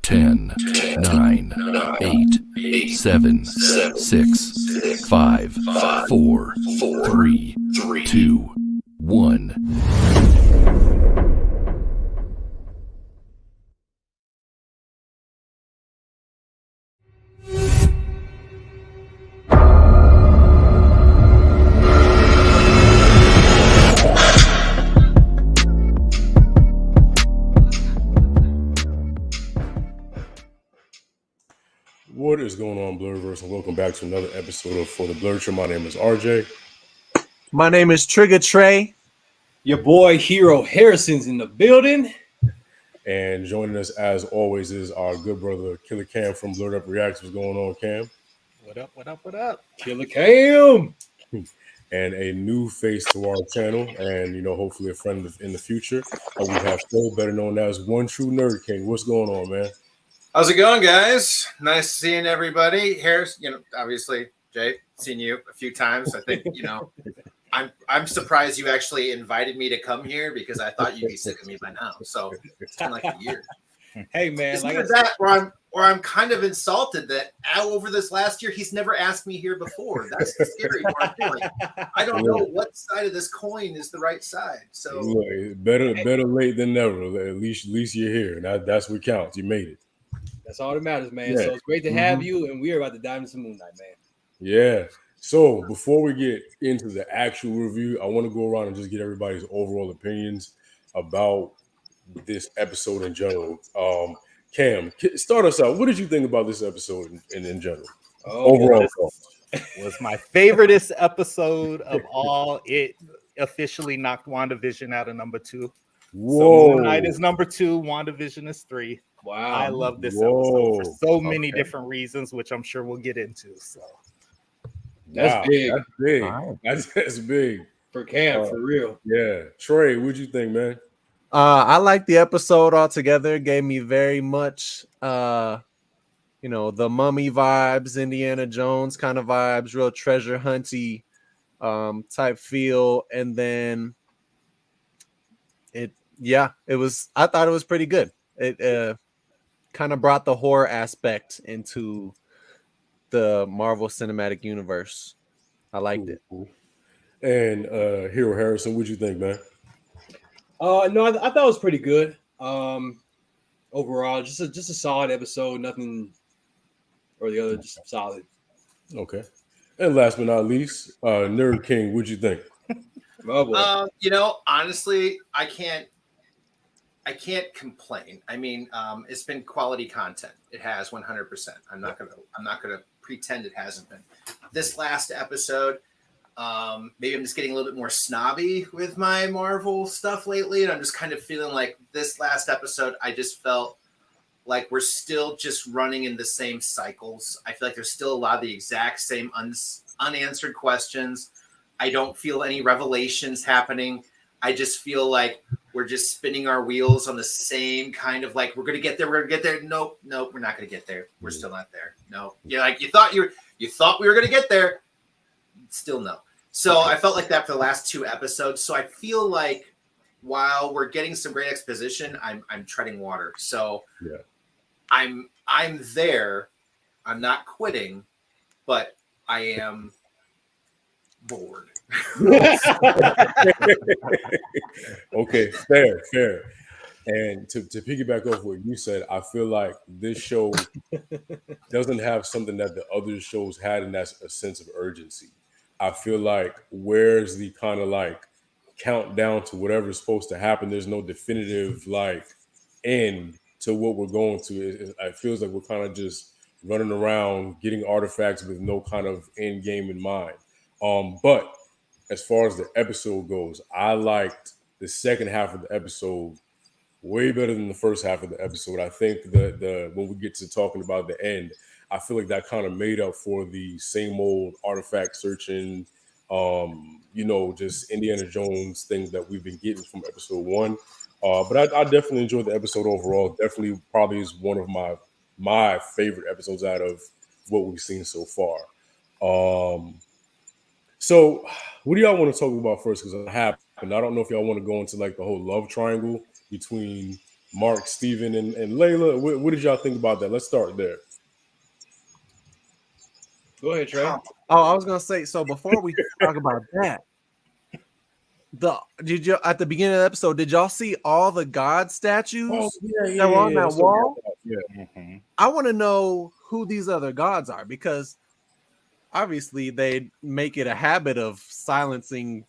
10, 9, 8, 7, 6, 5, 4, 3, 2, 1. What is going on, Blurverse, and welcome back to another episode of For the Blerd Show. My name is RJ. My name is Trigger Trey. Your boy Hero Harrison's in the building. And joining us, as always, is our good brother Killer Cam from BlerdUp Reacts. What's going on, Cam? What up, what up, what up? Killer Cam. And a new face to our channel, and, you know, hopefully a friend in the future. We have Phil, better known as One True NerdKing. What's going on, man? How's it going, guys? Nice seeing everybody. Harris, you know, obviously, Jay, seen you a few times. I think, you know, I'm surprised you actually invited me to come here because I thought you'd be sick of me by now. So it's been like a year. Hey, man, It's like that where I'm kind of insulted that over this last year he's never asked me here before. That's the scary part. I don't know what side of this coin is the right side. So look, better late than never. At least you're here. That's what counts. You made it. That's all that matters, man. Yeah. So it's great to have you, and we are about to dive into some Moon Knight, man. Yeah. So before we get into the actual review, I want to go around and just get everybody's overall opinions about this episode in general. Cam, start us out. What did you think about this episode in general? Overall, was my favoriteest episode of all. It officially knocked WandaVision out of number 2. Whoa. So Moon Knight is number 2. WandaVision is 3. Wow. I love this episode for so many different reasons, which I'm sure we'll get into. So That's big. That's big. Right. That's big. For Cam, for real. Yeah. Trey, what'd you think, man? I like the episode altogether. It gave me very much the Mummy vibes, Indiana Jones kind of vibes, real treasure hunty type feel. And then I thought it was pretty good. It kind of brought the horror aspect into the Marvel Cinematic Universe. I liked it. And Hero Harrison, what'd you think, man? No, I thought it was pretty good. Overall, just a solid episode. Nothing or the other, just solid. Okay. And last but not least, NerdKing, what'd you think? You know, honestly, I can't complain. I mean, it's been quality content. It has 100%. I'm not gonna pretend it hasn't been. This last episode, maybe I'm just getting a little bit more snobby with my Marvel stuff lately, and I'm just kind of feeling like this last episode, I just felt like we're still just running in the same cycles. I feel like there's still a lot of the exact same unanswered questions. I don't feel any revelations happening. I just feel like we're just spinning our wheels on the same kind of like, we're going to get there. Nope, we're not going to get there. We're still not there. No. Yeah. Like you thought we were going to get there. Still no. So I felt like that for the last 2 episodes. So I feel like while we're getting some great exposition, I'm treading water. So yeah. I'm there. I'm not quitting, but I am bored. Okay, fair. And to piggyback off what you said, I feel like this show doesn't have something that the other shows had, and that's a sense of urgency. I feel like where's the kind of like countdown to whatever's supposed to happen, there's no definitive like end to what we're going to. It feels like we're kind of just running around getting artifacts with no kind of end game in mind. But as far as the episode goes, I liked the second half of the episode way better than the first half of the episode. I think the when we get to talking about the end, I feel like that kind of made up for the same old artifact searching, just Indiana Jones things that we've been getting from episode 1. But I definitely enjoyed the episode overall. Definitely probably is one of my favorite episodes out of what we've seen so far. So what do y'all want to talk about first? Because it happened. I don't know if y'all want to go into like the whole love triangle between Marc, Steven, and Layla. What did y'all think about that? Let's start there. Go ahead, Trey. Oh, I was gonna say. So before we talk about that, did you at the beginning of the episode? Did y'all see all the god statues that were on that wall? Yeah. Mm-hmm. I want to know who these other gods are, because obviously they make it a habit of silencing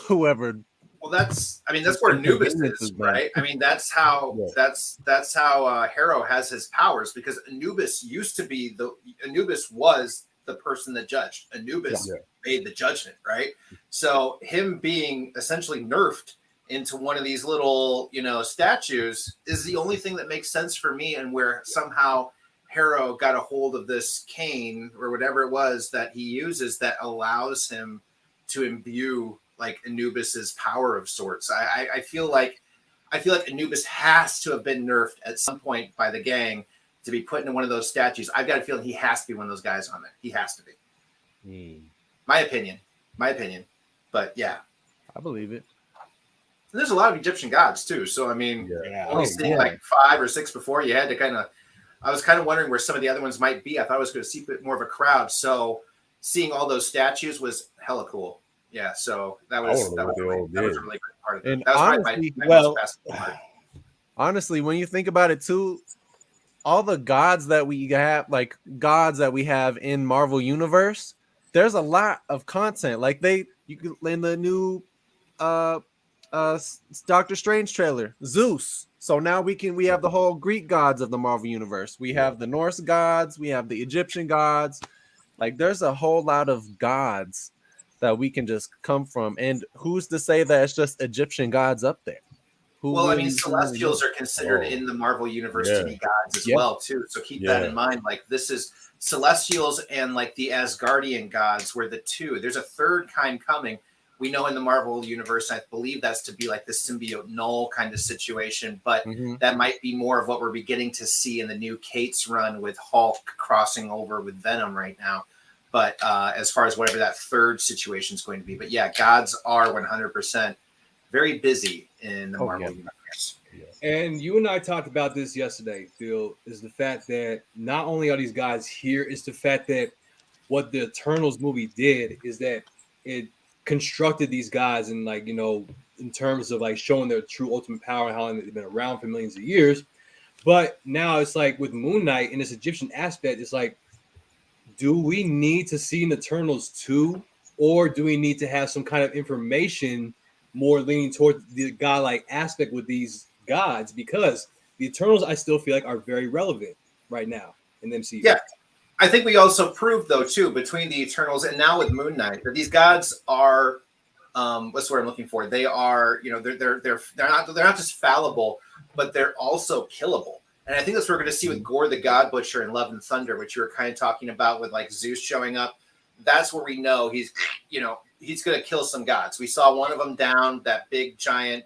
whoever. Well, that's where Anubis is, right? I mean, that's how Harrow has his powers, because Anubis was the person that judged. Anubis made the judgment, right? So him being essentially nerfed into one of these little, statues is the only thing that makes sense for me, and where somehow Harrow got a hold of this cane or whatever it was that he uses that allows him to imbue like Anubis's power of sorts. I feel like Anubis has to have been nerfed at some point by the gang to be put into one of those statues. I've got a feeling he has to be one of those guys on there. He has to be. My opinion. But yeah, I believe it. And there's a lot of Egyptian gods too. So I mean, only seeing like 5 or 6 before, you had to I was kind of wondering where some of the other ones might be. I thought I was going to see a bit more of a crowd. So seeing all those statues was hella cool. Yeah, so that was a really great part of it. And that was honestly, my most fascinating part. Honestly, when you think about it too, all the gods that we have, like gods that we have in Marvel Universe, there's a lot of content. Like you can in the new Doctor Strange trailer, Zeus. So now we have the whole Greek gods of the Marvel Universe. We have the Norse gods, we have the Egyptian gods. Like there's a whole lot of gods that we can just come from. And who's to say that it's just Egyptian gods up there? Celestials are considered in the Marvel Universe to be gods as well too. So keep that in mind. Like this is Celestials and like the Asgardian gods were the two. There's a third kind coming. We know in the Marvel Universe, I believe that's to be like the symbiote null kind of situation, but that might be more of what we're beginning to see in the new Kate's run with Hulk crossing over with Venom right now. But as far as whatever that third situation is going to be. But yeah, gods are 100% very busy in the Marvel Universe. And you and I talked about this yesterday, Phil, is the fact that not only are these guys here, it's the fact that what the Eternals movie did is that it constructed these guys in in terms of like showing their true ultimate power and how they've been around for millions of years. But now it's like with Moon Knight and this Egyptian aspect, it's like, do we need to see an Eternals 2, or do we need to have some kind of information more leaning towards the godlike aspect with these gods? Because the Eternals, I still feel like, are very relevant right now in the MCU. Yeah, I think we also proved though too between the Eternals and now with Moon Knight that these gods are what's the word I'm looking for? They are, they're not just fallible, but they're also killable. And I think that's what we're going to see with Gore the God Butcher and Love and Thunder, which you were kind of talking about with like Zeus showing up. That's where we know he's going to kill some gods. We saw one of them down, that big giant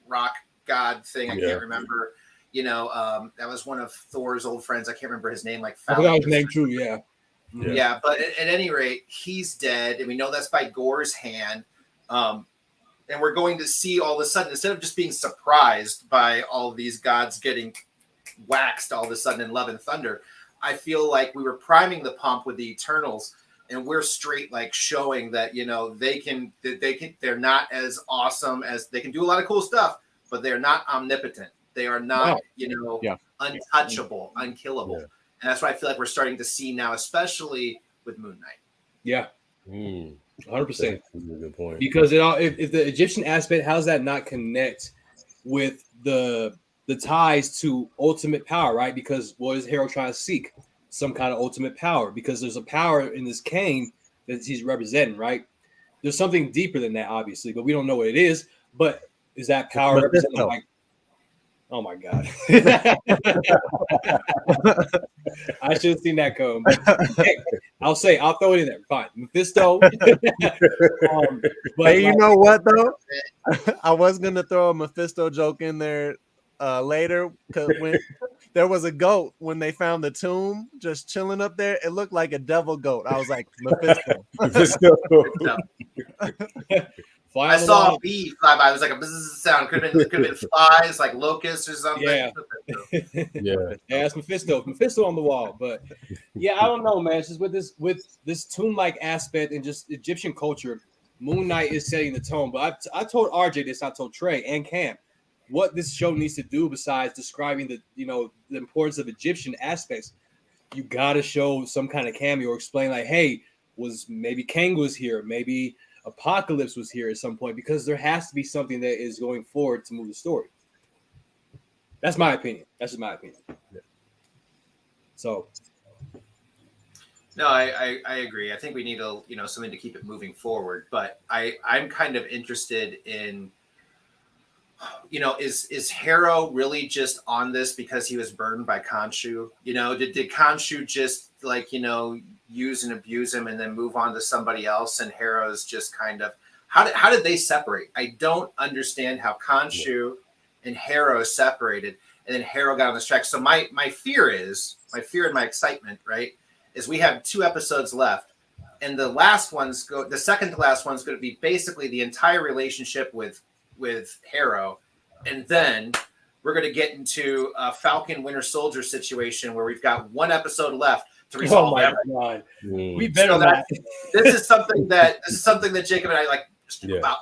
rock god thing. I can't remember. That was one of Thor's old friends. I can't remember his name. Like I forgot his name too. Yeah. But at any rate, he's dead, and we know that's by Gore's hand. And we're going to see all of a sudden, instead of just being surprised by all these gods getting waxed all of a sudden in Love and Thunder, I feel like we were priming the pump with the Eternals, and we're straight like showing that they're not as awesome as they can do a lot of cool stuff, but they're not omnipotent. They are not untouchable, unkillable, and that's what I feel like we're starting to see now, especially with Moon Knight. Yeah, 100%. That's a good point. Because if the Egyptian aspect, how does that not connect with the ties to ultimate power, right? Because what is Harrow trying to seek? Some kind of ultimate power, because there's a power in this cane that he's representing, right? There's something deeper than that, obviously, but we don't know what it is. But is that power representing like, oh my God. I should have seen that come. Hey, I'll throw it in there. Fine. Mephisto. But hey, you know what though? I was gonna throw a Mephisto joke in there later, because when there was a goat when they found the tomb just chilling up there, it looked like a devil goat. I was like, Mephisto. Fly I on the saw wall. a bee fly by. It was like a bzzz sound. Could have been flies, like locusts or something. Yeah. Yeah. That's Mephisto on the wall. But yeah, I don't know, man. It's just with this tomb-like aspect and just Egyptian culture, Moon Knight is setting the tone. But I told RJ this, I told Trey and Cam what this show needs to do besides describing the importance of Egyptian aspects. You gotta show some kind of cameo or explain, like, hey, was maybe Kang was here, maybe Apocalypse was here at some point, because there has to be something that is going forward to move the story. That's my opinion. That's just my opinion. Yeah. So, No, I agree. I think we need something to keep it moving forward. But I'm kind of interested in, is Harrow really just on this because he was burned by Khonshu? Did Khonshu just use and abuse him and then move on to somebody else? And Harrow's just kind of how did they separate? I don't understand how Khonshu and Harrow separated, and then Harrow got on this track. So my fear and my excitement, right, is we have 2 episodes left, and the second to last one's going to be basically the entire relationship with Harrow, and then we're going to get into a Falcon Winter Soldier situation where we've got 1 episode left to resolve everything. God. We better not. This is something that Jacob and I about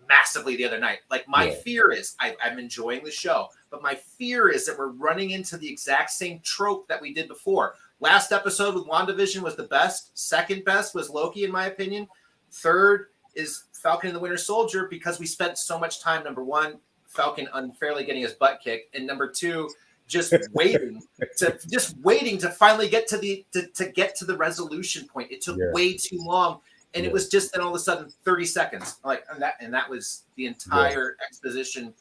massively the other night. Like, my fear is I'm enjoying the show, but my fear is that we're running into the exact same trope that we did before. Last episode with WandaVision was the best. Second best was Loki, in my opinion. Third is Falcon and the Winter Soldier, because we spent so much time, number 1, Falcon unfairly getting his butt kicked, and number 2, just waiting to finally get to the resolution point. It took way too long, and it was just then all of a sudden 30 seconds, and that was the entire exposition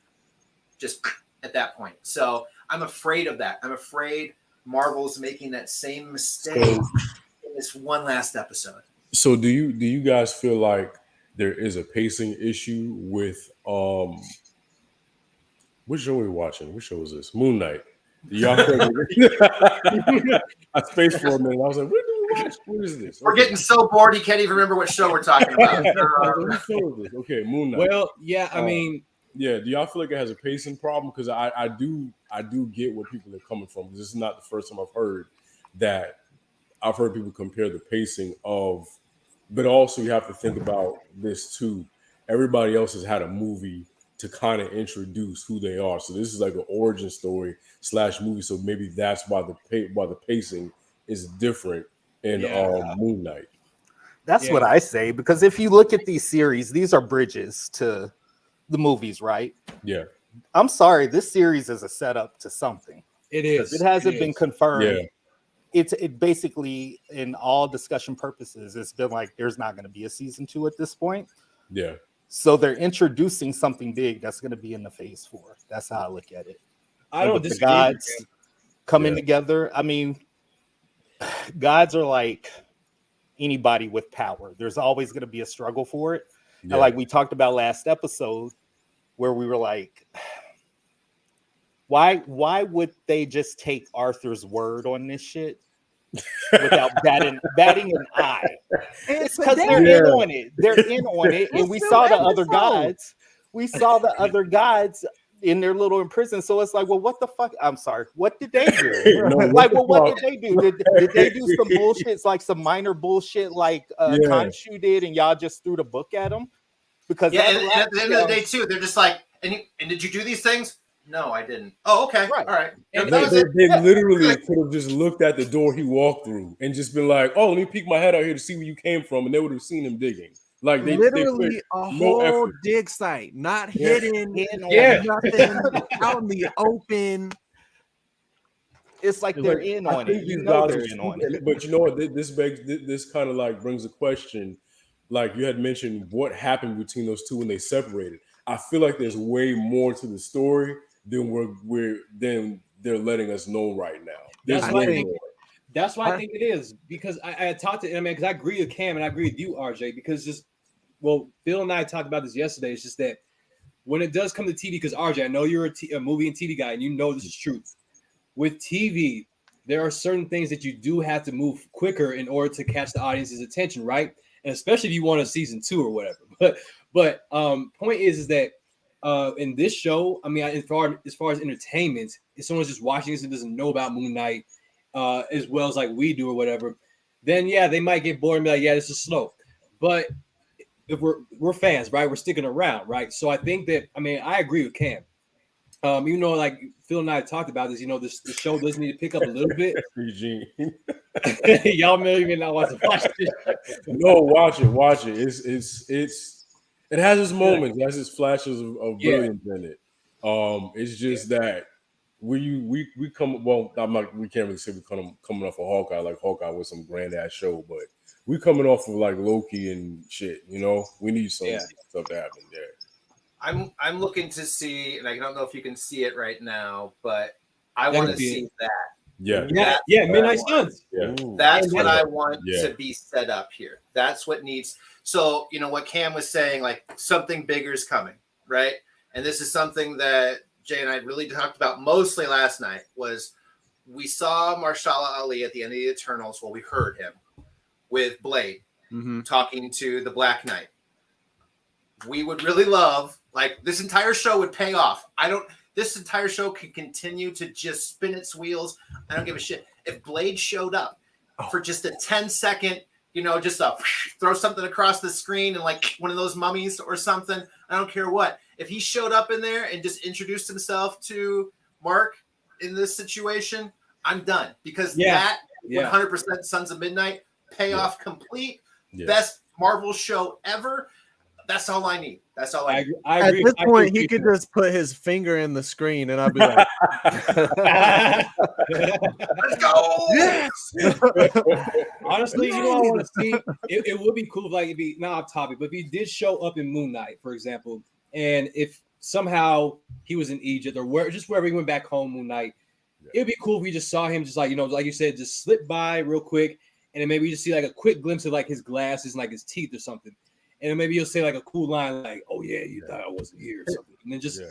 just at that point. So I'm afraid of that. I'm afraid Marvel's making that same mistake in this one last episode. So do you guys feel like there is a pacing issue with which show are we watching? Which show is this? Moon Knight. Y'all I spaced for a minute. I was like, what do we watch? What is this? We're getting so bored he can't even remember what show we're talking about. What show is this? Okay, Moon Knight. Well, yeah, I mean, yeah. Do y'all feel like it has a pacing problem? Because I do get where people are coming from. This is not the first time I've heard people compare the pacing of, but also you have to think about this too. Everybody else has had a movie to kind of introduce who they are. So this is like an origin story / movie. So maybe that's why the pacing is different in Moon Knight. That's what I say, because if you look at these series, these are bridges to the movies, right? Yeah. I'm sorry, this series is a setup to something. it is. It hasn't been confirmed. Yeah. It basically, in all discussion purposes, it's been like there's not going to be a season 2 at this point. Yeah. So they're introducing something big that's going to be in the phase 4. That's how I look at it. I don't The disagree. gods coming together. I mean, gods are like anybody with power. There's always going to be a struggle for it. Yeah. And like we talked about last episode, where we were like, why would they just take Arthur's word on this shit without batting an eye? It's because they're in on it. They're in on it. And we saw the other gods. We saw the other gods in their little prison. So it's like, well, what the fuck? I'm sorry. What did they do? What did they do? Did they do some bullshit? It's like some minor bullshit like Khonshu did, and y'all just threw the book at them? Because and at the end of the day, too, they're just like, and did you do these things? No, I didn't. Oh, okay. Right. All right. And they literally could have just looked at the door he walked through and just been like, oh, let me peek my head out here to see where you came from. And they would have seen him digging. Like they literally a whole effort. dig site, not hidden, nothing out in the open. It's like they're in on it. You know they're in on it. But you know what? This kind of like brings a question. Like you had mentioned, what happened between those two when they separated? I feel like there's way more to the story than they're letting us know right now. That's why I think it is, because I talked to him, because I agree with Cam and I agree with you, RJ, because Bill and I talked about this yesterday. It's just that when it does come to TV, because RJ, I know you're a movie and TV guy, and you know this is true. With TV, there are certain things that you do have to move quicker in order to catch the audience's attention, right? And especially if you want a season 2 or whatever. But point is that in this show, I mean, as far as entertainment, if someone's just watching this and doesn't know about Moon Knight as well as like we do or whatever, then yeah, they might get bored and be like, yeah, this is slow. But if we're fans, right? We're sticking around, right? So I think that, I mean, I agree with Cam. Even though like Phil and I talked about this, the show does need to pick up a little bit. Eugene. Y'all may even not want to watch this. No, watch it. It has its moments, it has its flashes of brilliance in it. It's just that we come we can't really say we're coming off of Hawkeye, like Hawkeye was some grand ass show, but we coming off of like Loki and shit, we need some stuff to happen there. I'm looking to see, and I don't know if you can see it right now, but I want to see that. Yeah, Midnight Suns. Yeah. That's what I want to be set up here. That's what needs. So, what Cam was saying, like something bigger is coming, right? And this is something that Jay and I really talked about mostly last night was we saw Mahershala Ali at the end of the Eternals. Well, we heard him with Blade talking to the Black Knight. We would really love, like, this entire show would pay off. This entire show could continue to just spin its wheels. I don't give a shit. If Blade showed up for just a 10-second, just throw something across the screen and like one of those mummies or something, I don't care what. If he showed up in there and just introduced himself to Mark in this situation, I'm done. Because that 100% Sons of Midnight, payoff complete, best Marvel show ever. That's all I need. That's all I need. I agree. At this point, he could just put his finger in the screen, and I'd be like, "Let's go!" Yes. Honestly, I want to see. It would be cool if, like, it'd be not off topic, but if he did show up in Moon Knight, for example, and if somehow he was in Egypt or wherever he went back home, Moon Knight, it'd be cool if we just saw him, just like like you said, just slip by real quick, and then maybe we just see like a quick glimpse of like his glasses and like his teeth or something. And then maybe you'll say like a cool line like, "Oh yeah, you thought I wasn't here," or something. And then just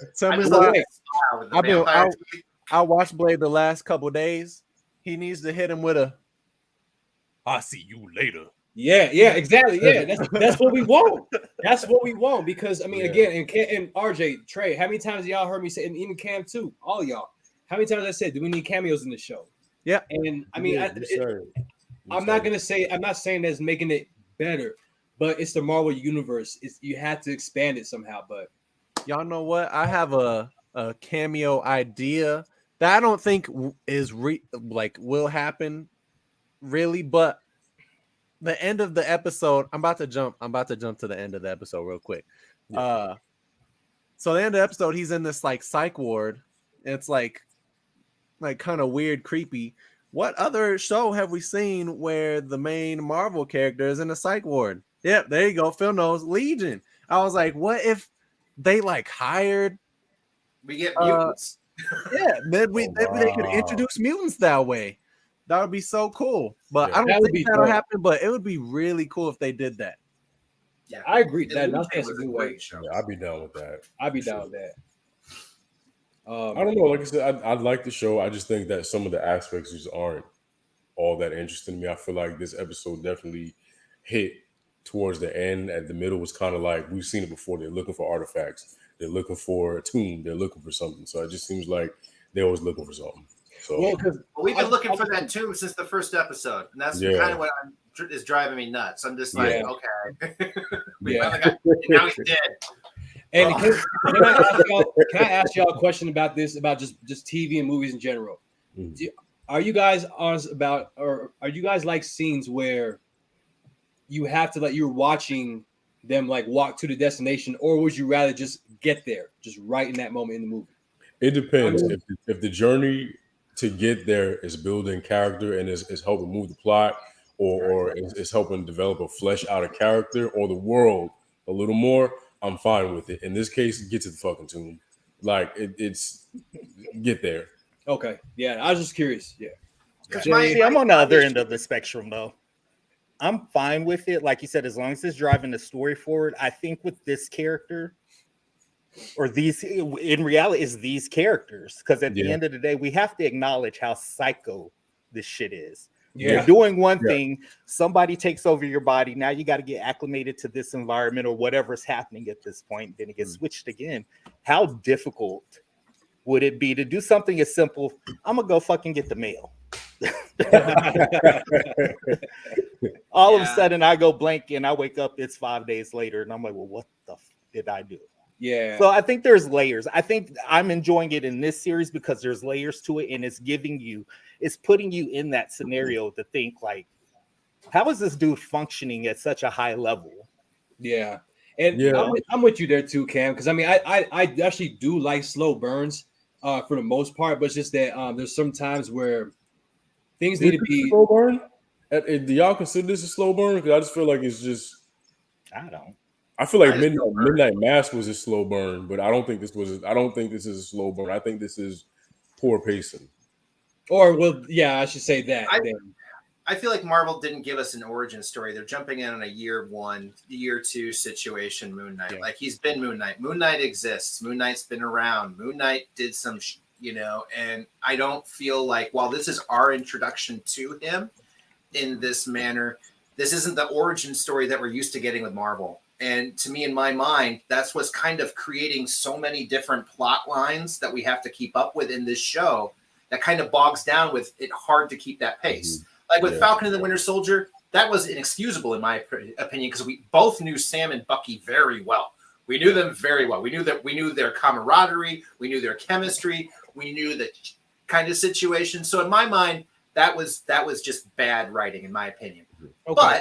I watched Blade the last couple days. He needs to hit him with a "I'll see you later." Yeah, exactly. Yeah, that's what we want. That's what we want because I mean, again, and RJ, Trey, how many times y'all heard me say, and even Cam too, all y'all, how many times I said, "Do we need cameos in the show?" Yeah, and I mean, I'm not saying that's making it better. But it's the Marvel universe. You had to expand it somehow. But y'all know what? I have a cameo idea that I don't think is will happen really. But the end of the episode, I'm about to jump to the end of the episode real quick. Yeah. So the end of the episode, he's in this like psych ward. It's like kind of weird, creepy. What other show have we seen where the main Marvel character is in a psych ward? Yep, there you go. Phil knows. Legion. I was like, what if they like hired? We get mutants. Maybe they could introduce mutants that way. That would be so cool. But I don't think that'll happen. But it would be really cool if they did that. Yeah, I agree. That's a good way. I'd be down with that. I'd be down with that. I don't know. Like I said, I like the show. I just think that some of the aspects just aren't all that interesting to me. I feel like this episode definitely hit towards the end. At the middle was kind of like we've seen it before. They're looking for artifacts. They're looking for a tomb. They're looking for something. So it just seems like they're always looking for something. So we've been looking for that tomb since the first episode, and that's kind of what is driving me nuts. I'm just like, okay, now he's dead. And can I ask y'all a question about this, about just TV and movies in general? Are you guys honest about, or are you guys like scenes where you have to, like, you're watching them like walk to the destination, or would you rather just get there, just right in that moment in the movie? It depends. If the journey to get there is building character and is helping move the plot, or is helping develop a flesh out of character or the world a little more, I'm fine with it. In this case, get to the fucking tomb. Like it's get there. Okay. Yeah, I was just curious. Yeah. I'm on the other end of the spectrum though. I'm fine with it. Like you said, as long as it's driving the story forward. I think with this character, or these, in reality, is these characters. Because at the end of the day, we have to acknowledge how psycho this shit is. You're doing one thing, somebody takes over your body. Now you got to get acclimated to this environment or whatever's happening at this point. Then it gets switched again. How difficult would it be to do something as simple? I'm gonna go fucking get the mail. All of a sudden I go blank and I wake up, it's 5 days later, and I'm like, well, what the did I do? Yeah. So I think there's layers. I think I'm enjoying it in this series because there's layers to it, and it's putting you in that scenario to think like, how is this dude functioning at such a high level? Yeah. And I'm with you there too, Cam, because I mean I actually do like slow burns for the most part, but it's just that there's some times where things need to be slow burn. Do y'all consider this a slow burn? Because I just feel like it's just I feel like Midnight Mass was a slow burn, but I don't think this is a slow burn. I think this is poor pacing. Or I should say that. I feel like Marvel didn't give us an origin story. They're jumping in on a year 1, year 2 situation. Moon Knight, like he's been Moon Knight. Moon Knight exists. Moon Knight's been around. Moon Knight did some, and I don't feel like while this is our introduction to him in this manner, this isn't the origin story that we're used to getting with Marvel. And to me, in my mind, that's what's kind of creating so many different plot lines that we have to keep up with in this show that kind of bogs down with it hard to keep that pace. Like with Falcon and the Winter Soldier, that was inexcusable in my opinion because we both knew Sam and Bucky very well. We knew them very well. We knew their camaraderie. We knew their chemistry. We knew the kind of situation. So in my mind, that was just bad writing, in my opinion. Okay.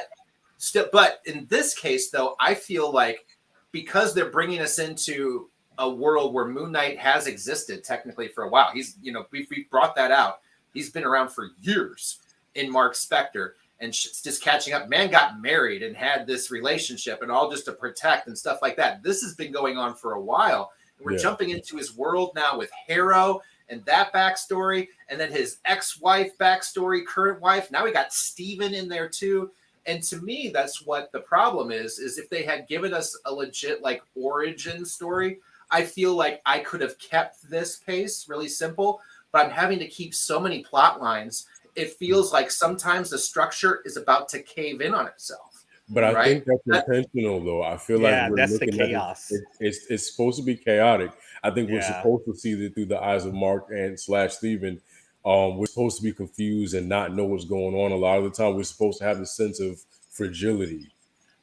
But in this case, though, I feel like because they're bringing us into a world where Moon Knight has existed technically for a while. He's, we brought that out. He's been around for years in Mark Spector and just catching up. Man got married and had this relationship and all just to protect and stuff like that. This has been going on for a while. And we're jumping into his world now with Harrow and that backstory, and then his ex-wife backstory, current wife. Now we got Steven in there too. And to me, that's what the problem is if they had given us a legit like origin story, I feel like I could have kept this pace really simple, but I'm having to keep so many plot lines. It feels like sometimes the structure is about to cave in on itself. But I think that's intentional, though. I feel like we're that's the looking chaos. At it's supposed to be chaotic. I think we're supposed to see it through the eyes of Mark and / Steven. We're supposed to be confused and not know what's going on. A lot of the time, we're supposed to have the sense of fragility.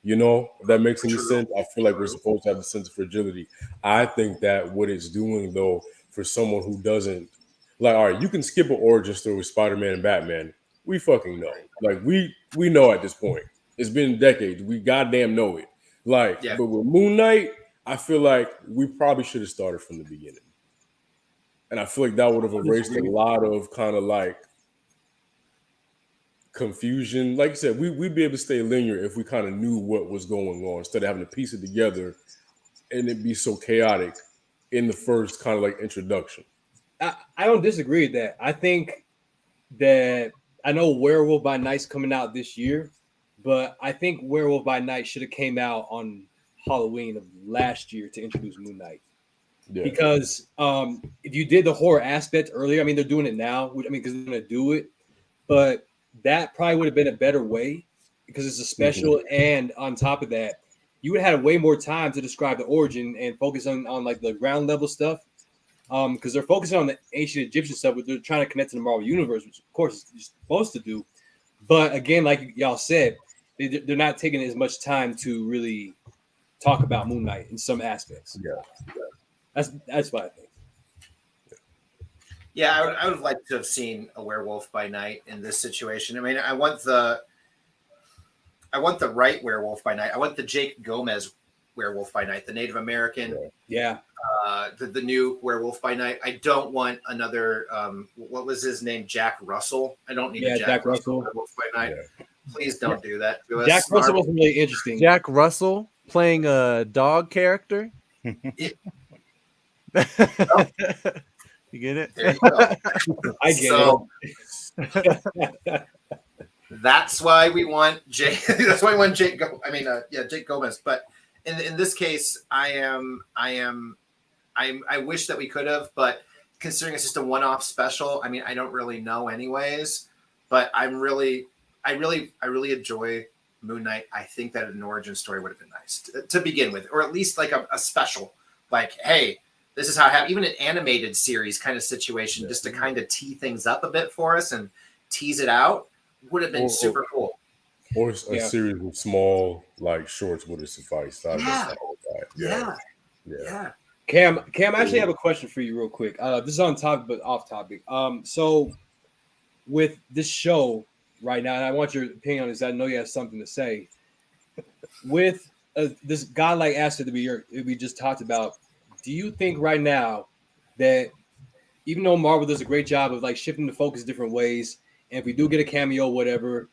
If that makes any sense. I feel like we're supposed to have the sense of fragility. I think that what it's doing, though, for someone who doesn't, like, all right, you can skip an origin story with Spider-Man and Batman. We fucking know. Like, we know at this point. It's been decades. We goddamn know it. Like, but with Moon Knight, I feel like we probably should have started from the beginning. And I feel like that would have erased a lot of kind of like confusion. Like you said, we'd be able to stay linear if we kind of knew what was going on instead of having to piece it together and it be so chaotic in the first kind of like introduction. I don't disagree with that. I think that I know Werewolf by Night's coming out this year, but I think Werewolf by Night should have came out on Halloween of last year to introduce Moon Knight. Yeah. Because if you did the horror aspect earlier, I mean, they're doing it now. I mean, because they're going to do it, but that probably would have been a better way because it's a special. Mm-hmm. And on top of that, you would have had way more time to describe the origin and focus on like the ground level stuff. Because they're focusing on the ancient Egyptian stuff, but they're trying to connect to the Marvel Universe, which of course you're supposed to do. But again, like y'all said, they're not taking as much time to really talk about Moon Knight in some aspects. Yeah. That's what I think. Yeah, I would like to have seen a Werewolf by Night in this situation. I mean, I want the right Werewolf by Night. I want the Jake Gomez Werewolf by Night, the Native American. Yeah. The new Werewolf by Night. I don't want another. What was his name? Jack Russell. I don't need a Jack Russell Werewolf by Night. Yeah. Please don't do that. Jack Russell wasn't really interesting. Jack Russell playing a dog character. You get it? There you go. I get it. That's why we want Jake. That's why we want Jake. Jake Gomez. But in this case, I wish that we could have, but considering it's just a one-off special, I mean, I don't really know anyways. but I really enjoy Moon Knight. I think that an origin story would have been nice to begin with, or at least like a special, like, hey, this is how I have even an animated series kind of situation, just to kind of tee things up a bit for us and tease it out would have been super cool. Or a series of small like shorts would have sufficed. Yeah. Cam, I actually have a question for you real quick. This is on topic, but off topic. So with this show right now, and I want your opinion on this. I know you have something to say. With this godlike asset that we just talked about, do you think right now that even though Marvel does a great job of like shifting the focus different ways, and if we do get a cameo, whatever,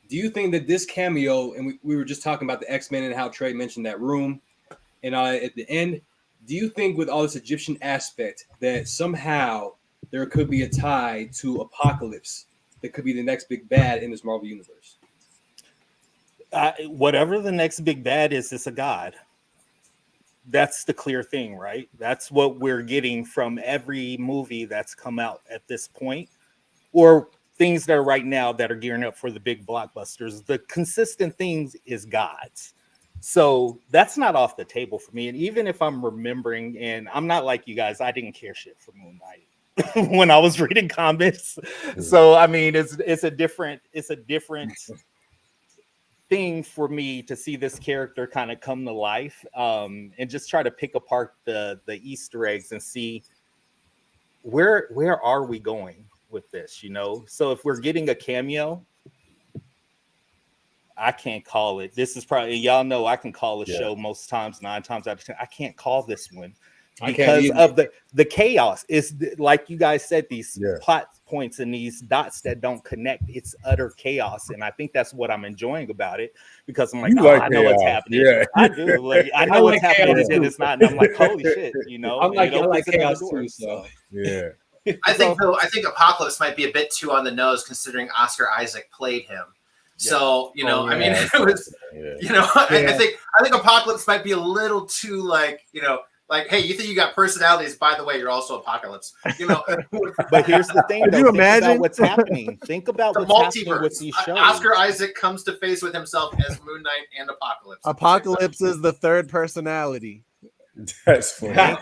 do you think that this cameo, and we were just talking about the X-Men and how Trey mentioned that room, and at the end, do you think with all this Egyptian aspect that somehow there could be a tie to Apocalypse that could be the next big bad in this Marvel universe? Whatever the next big bad is, it's a god. That's the clear thing, right? That's what we're getting from every movie that's come out at this point, or things that are right now that are gearing up for the big blockbusters. The consistent things is gods. So that's not off the table for me. And even if I'm remembering, and I'm not like you guys, I didn't care shit for Moon Knight when I was reading comics. So I mean, it's a different thing for me to see this character kind of come to life, and just try to pick apart the Easter eggs and see where are we going with this, you know? So if we're getting a cameo, I can't call it. This is probably, y'all know I can call a show most times, 9 times out of 10. I can't call this one because of the chaos. Is like you guys said, these plot points and these dots that don't connect. It's utter chaos, and I think that's what I'm enjoying about it, because I'm like, I know what's happening. Yeah. I do. Like, I know what's happening, and it's not. And I'm like, holy shit, you know. I'm like, I like chaos too. So yeah. I think Apocalypse might be a bit too on the nose, considering Oscar Isaac played him. So, you know, I mean, it was, you know, I think Apocalypse might be a little too like, you know, like, hey, you think you got personalities? By the way, you're also Apocalypse. You know. But here's the thing, though. Think about what's happening. Think about the what's multiverse. Happening with these shows. Oscar Isaac comes to face with himself as Moon Knight and Apocalypse. Apocalypse is the third personality. That's funny.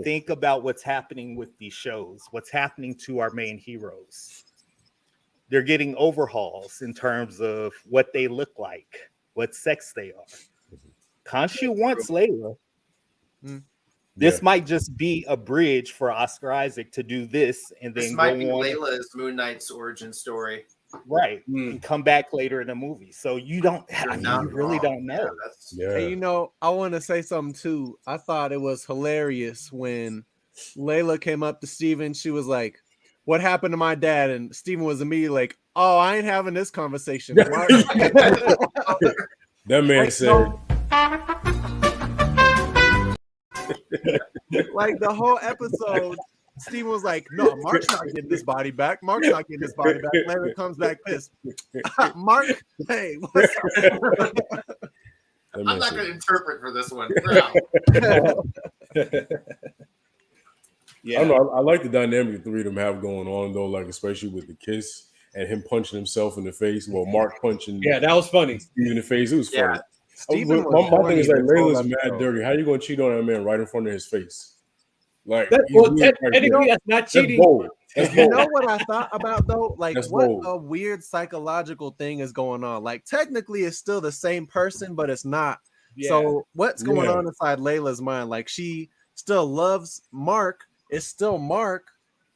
Think about what's happening with these shows. What's happening to our main heroes? They're getting overhauls in terms of what they look like, what sex they are. Khonshu wants Layla. This might just be a bridge for Oscar Isaac to do this, and then this might be Layla's Moon Knight's origin story, right? And come back later in the movie. So you don't, you really don't know. And you know, I want to say something too. I thought it was hilarious when Layla came up to Steven. She was like, "What happened to my dad?" And Steven was immediately like, "Oh, I ain't having this conversation." That man said. Like the whole episode, Steven was like, "No, Mark's not getting this body back. Mark's not getting this body back." Layla comes back pissed. Mark, hey, what's up? I'm not going to interpret for this one. Yeah, I don't know. I like the dynamic the three of them have going on, though. Like, especially with the kiss and him punching himself in the face. Well, Mark punching. Yeah, that was funny. Steve in the face. It was funny. My thing is like, Layla's mad dirty. How you gonna cheat on that man right in front of his face? Like, technically, that's not cheating. You know what I thought about though? Like, what a weird psychological thing is going on. Like, technically, it's still the same person, but it's not. Yeah. So, what's going on inside Layla's mind? Like, she still loves Mark. It's still Mark.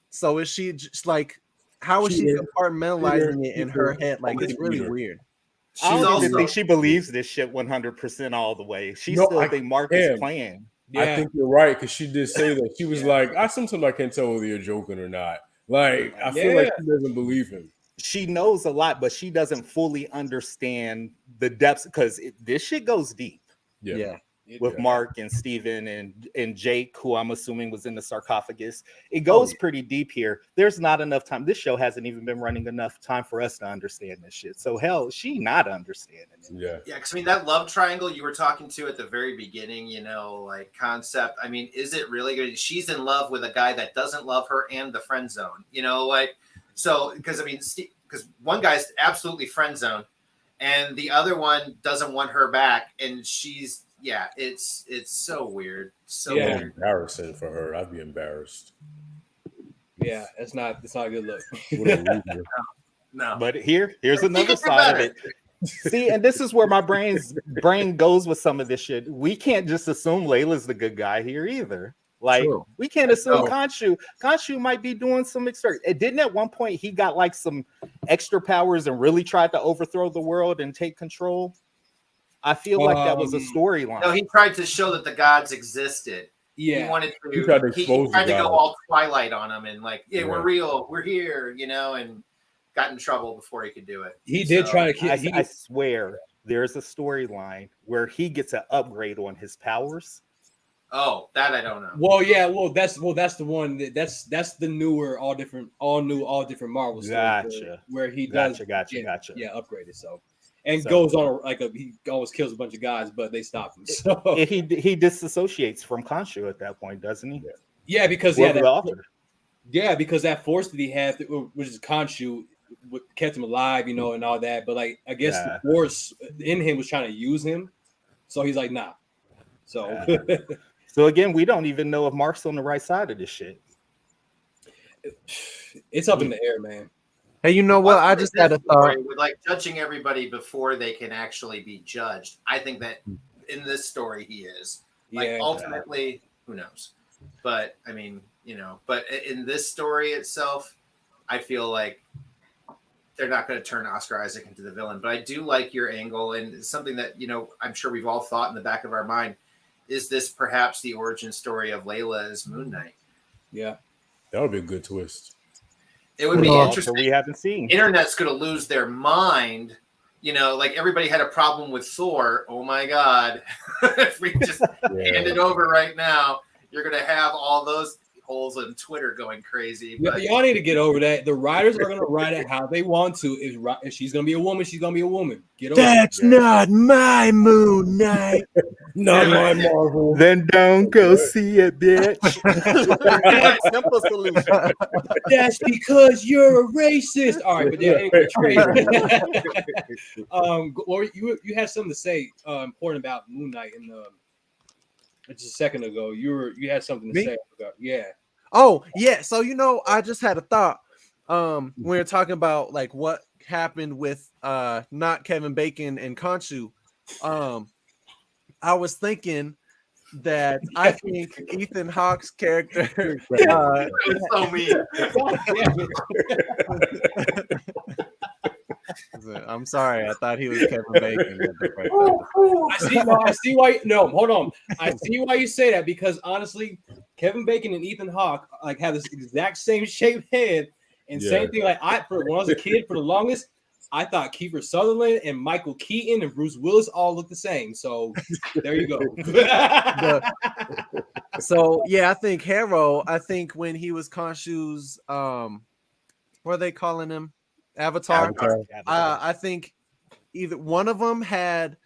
So, is she just like? How is she compartmentalizing it in her head? Like, it's really weird. I don't even think she believes this shit 100% all the way. She still think Mark is playing. Yeah. I think you're right, because she did say that. She was like, sometimes I can't tell whether you're joking or not. Like, I feel like she doesn't believe him. She knows a lot, but she doesn't fully understand the depths, because this shit goes deep. Yeah. With Mark and Steven and Jake, who I'm assuming was in the sarcophagus. It goes pretty deep here. There's not enough time. This show hasn't even been running enough time for us to understand this shit. So hell, she not understanding it. Yeah. Yeah, because I mean, that love triangle you were talking to at the very beginning, you know, like concept. I mean, is it really good? She's in love with a guy that doesn't love her and the friend zone. You know, like So because I mean, because one guy's absolutely friend zone, and the other one doesn't want her back, and she's it's so weird, so weird. Embarrassing for her. I'd be embarrassed. Yeah, it's not a good look. No. But here's another side of it. See, and this is where my brain goes with some of this shit. We can't just assume Layla's the good guy here either. Like, True. we can't assume Khonshu might be doing some extra. It didn't at one point he got like some extra powers and really tried to overthrow the world and take control. I feel like that was a storyline. No, he tried to show that the gods existed. Yeah, he wanted to. He tried to He expose tried the to go gods. all Twilight on them and like, yeah, Yeah. we're real, we're here, and got in trouble before he could do it. he did try to. I swear there's a storyline where he gets an upgrade on his powers. Oh, that I don't know. That's the one that's the newer all different Marvel story Gotcha. where he does Gotcha. upgraded goes on he almost kills a bunch of guys, but they stop him. So He disassociates from Khonshu at that point, doesn't he? yeah, because because that force that he had, which is Khonshu, kept him alive, and all that. But like, I guess the force in him was trying to use him, so he's like, nah. So. So again, we don't even know if Mark's on the right side of this shit. It's up in the air, man. Hey, you know what? I just had a thought. With like judging everybody before they can actually be judged. I think that in this story he is. Like ultimately, who knows? But I mean, but in this story itself, I feel like they're not going to turn Oscar Isaac into the villain. But I do like your angle, and it's something that I'm sure we've all thought in the back of our mind. Is this perhaps the origin story of Layla as Moon Knight? Yeah. That would be a good twist. It would be interesting. We haven't seen. Internet's going to lose their mind. Like everybody had a problem with Thor. Oh my God. If we just hand it over right now, you're going to have all those holes on Twitter going crazy. But y'all need to get over that. The writers are going to write it how they want to. If she's going to be a woman, she's going to be a woman. Get over That's not my Moon Knight. Not my Marvel. Then don't go see it, bitch. Simple solution. That's because you're a racist. All right, but anyway, you had something to say important about Moon Knight in the. Just a second ago, you had something to say. Yeah. Oh yeah. So I just had a thought. We were talking about like what happened with not Kevin Bacon and Khonshu. I was thinking that I think Ethan Hawke's character. So mean. I'm sorry. I thought he was Kevin Bacon. I see why. No, hold on. I see why you say that because honestly, Kevin Bacon and Ethan Hawke like have this exact same shaped head and same thing. Like when I was a kid, for the longest, I thought Kiefer Sutherland and Michael Keaton and Bruce Willis all look the same. So there you go. So yeah, I think Harrow. I think when he was Khonshu's, what are they calling him? Avatar. I think either one of them had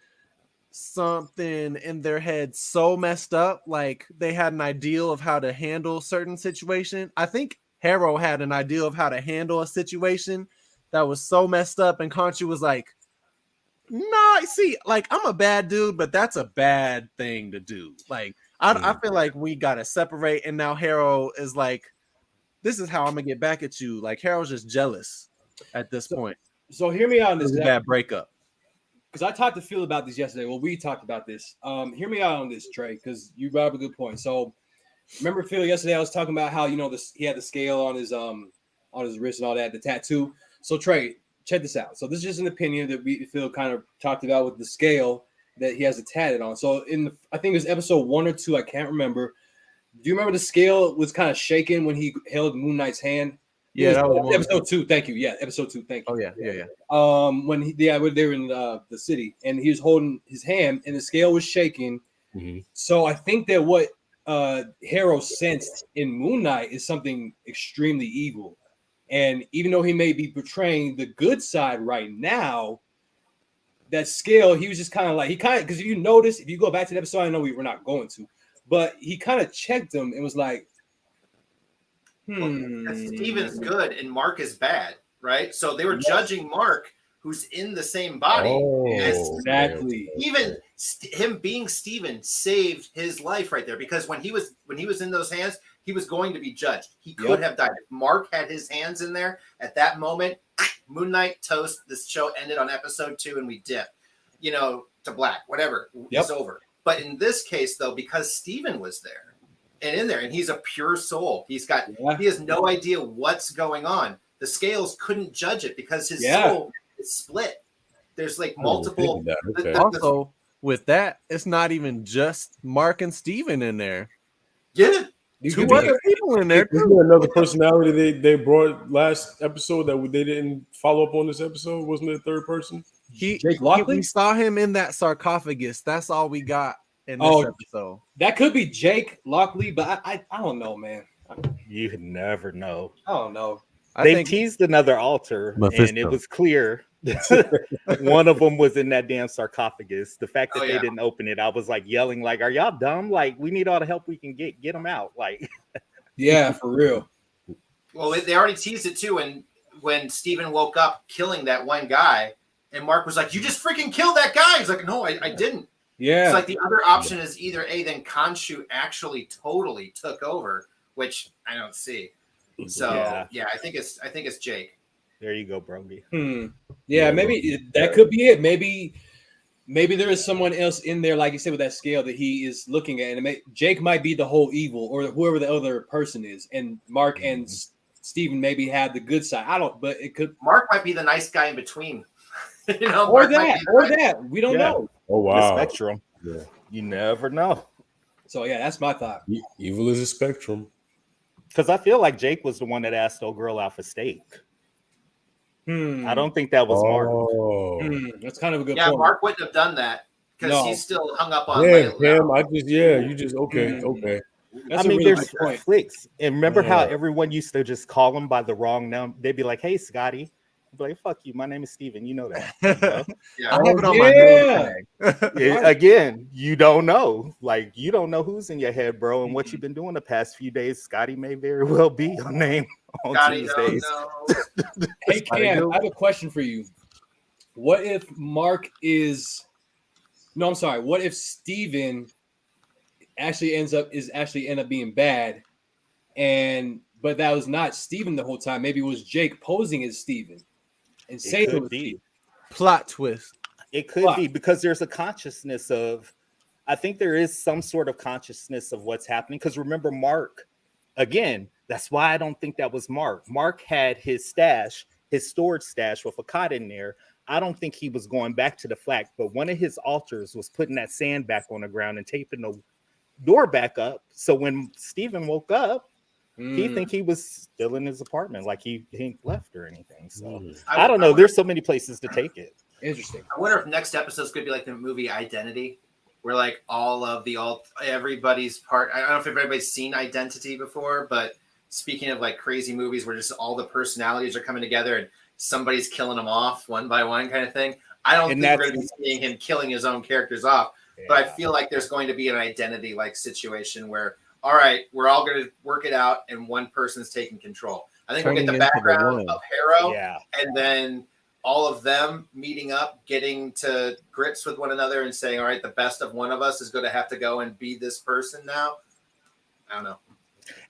something in their head so messed up, like they had an ideal of how to handle certain situation. I think Harrow had an ideal of how to handle a situation that was so messed up, and Khonshu was like, "Nah, see, like I'm a bad dude, but that's a bad thing to do." Like I feel like we gotta separate, and now Harrow is like, "This is how I'm gonna get back at you." Like Harrow's just jealous at this point. So hear me out on this. It's a bad breakup. Because I talked to Phil about this yesterday. Well, we talked about this. Hear me out on this, Trey, because you brought up a good point. So remember Phil yesterday? I was talking about how he had the scale on his wrist and all that, the tattoo. So Trey, check this out. So this is just an opinion that Phil kind of talked about with the scale that he has it tatted on. So I think it was episode 1 or 2, I can't remember. Do you remember the scale was kind of shaking when he held Moon Knight's hand? Yeah, that was episode 2. Thank you. Yeah, episode 2. Thank you. Oh yeah. When they were in the city, and he was holding his hand, and the scale was shaking. Mm-hmm. So I think that what Harrow sensed in Moon Knight is something extremely evil, and even though he may be portraying the good side right now, that scale he was just kind of because if you notice, if you go back to the episode, I know we're not going to, but he kind of checked him and was like, Because Steven's good and Mark is bad, right? So they were judging Mark, who's in the same body. Exactly. Even him being Steven saved his life right there, because when he was in those hands, he was going to be judged. He could have died. If Mark had his hands in there at that moment, Moon Knight toast. This show ended on episode 2, and we dip, to black, whatever. It's over. But in this case, though, because Steven was there and in there, and he's a pure soul, he has no idea what's going on. The scales couldn't judge it because his soul is split. There's like multiple. Also, with that, it's not even just Mark and Steven in there. Yeah. Two other people in there. Isn't there another personality they brought last episode that they didn't follow up on this episode? Wasn't it a third person? Jake Lockley? We saw him in that sarcophagus. That's all we got in this episode. That could be Jake Lockley, but I don't know, man. You never know. I don't know. They teased another altar, and it was clear one of them was in that damn sarcophagus. The fact that they didn't open it, I was like yelling, like, "Are y'all dumb? Like, we need all the help we can get them out!" Like, yeah, for real. Well, they already teased it too, and when Steven woke up killing that one guy, and Mark was like, "You just freaking killed that guy." He's like, "No, I didn't." Yeah. It's like the other option is either then Khonshu actually totally took over, which I don't see. So I think it's Jake. There you go, Brody. Yeah, maybe that could be it. Maybe there is someone else in there, like you said, with that scale that he is looking at, and Jake might be the whole evil, or whoever the other person is, and Mark and Steven maybe have the good side. I don't, but it could. Mark might be the nice guy in between. or that. We don't know. Oh wow, the spectrum. Yeah, you never know. So that's my thought. Evil is a spectrum. Because I feel like Jake was the one that asked old girl out for steak. I don't think that was Mark. That's kind of a good point. Yeah, Mark wouldn't have done that because he's still hung up on. Okay. That's there's flicks. And remember how everyone used to just call him by the wrong name? They'd be like, "Hey, Scotty." I'd be like, "Fuck you. My name is Steven. You know that." I have it on my name tag. Again, you don't know. Like, you don't know who's in your head, bro, and what you've been doing the past few days. Scotty may very well be your name on Tuesdays. Hey, Cam, I have a question for you. What if Mark is? No, I'm sorry. What if Steven actually end up being bad, but that was not Steven the whole time? Maybe it was Jake posing as Steven. And say it would be plot twist. It could be because there's a consciousness of, I think there is some sort of consciousness of what's happening. Because remember, Mark, again, that's why I don't think that was Mark. Mark had his storage stash with a cot in there. I don't think he was going back to the flak, but one of his altars was putting that sand back on the ground and taping the door back up. So when Steven woke up, he think he was still in his apartment, like he ain't left or anything. So I don't know. There's so many places to take it. Interesting. I wonder if next episode's gonna be like the movie Identity, where like everybody's part. I don't know if everybody's seen Identity before, but speaking of like crazy movies where just all the personalities are coming together and somebody's killing them off one by one kind of thing. I don't think we're gonna be seeing him killing his own characters off, but I feel like there's going to be an Identity like situation where, all right, we're all going to work it out, and one person's taking control. I think we'll get the background of Harrow, and then all of them meeting up, getting to grips with one another, and saying, all right, the best of one of us is going to have to go and be this person now. I don't know.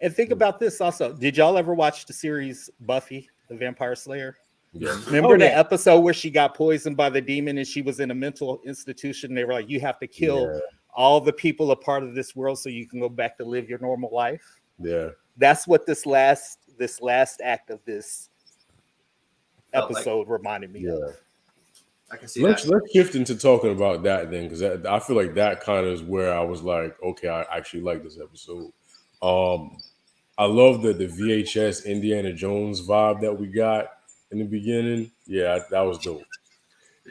And think about this also. Did y'all ever watch the series Buffy, the Vampire Slayer? Yeah. Remember the episode where she got poisoned by the demon and she was in a mental institution? They were like, you have to kill all the people a part of this world so you can go back to live your normal life. Yeah. That's what this last act of this episode reminded me of. I can see Let's shift into talking about that then, because I feel like that kind of is where I was like, okay, I actually like this episode. I love the VHS Indiana Jones vibe that we got in the beginning. Yeah, that was dope.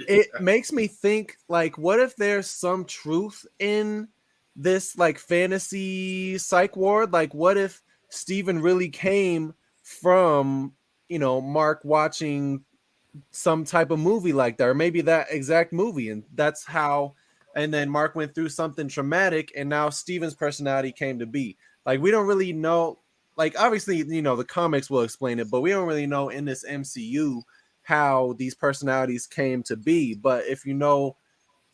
It makes me think, like, what if there's some truth in this like fantasy psych ward? Like, what if Steven really came from, Mark watching some type of movie like that, or maybe that exact movie, and that's how, and then Mark went through something traumatic and now Steven's personality came to be. Like, we don't really know like obviously, you know, the comics will explain it, but we don't really know in this MCU how these personalities came to be. But if you know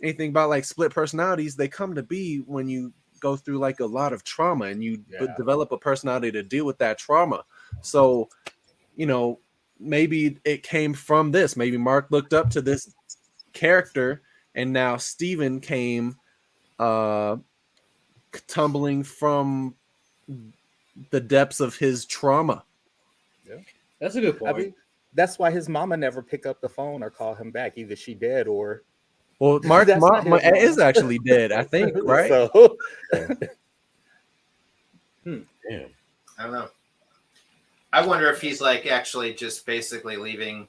anything about like split personalities, they come to be when you go through like a lot of trauma and you develop a personality to deal with that trauma. So, you know, maybe it came from this. Maybe Mark looked up to this character, and now Steven came tumbling from the depths of his trauma. Yeah, That's a good point. I mean, that's why his mama never pick up the phone or call him back. Either she dead or Mark That's not his mom. is actually dead, I think, right? So damn. I don't know. I wonder if he's like actually just basically leaving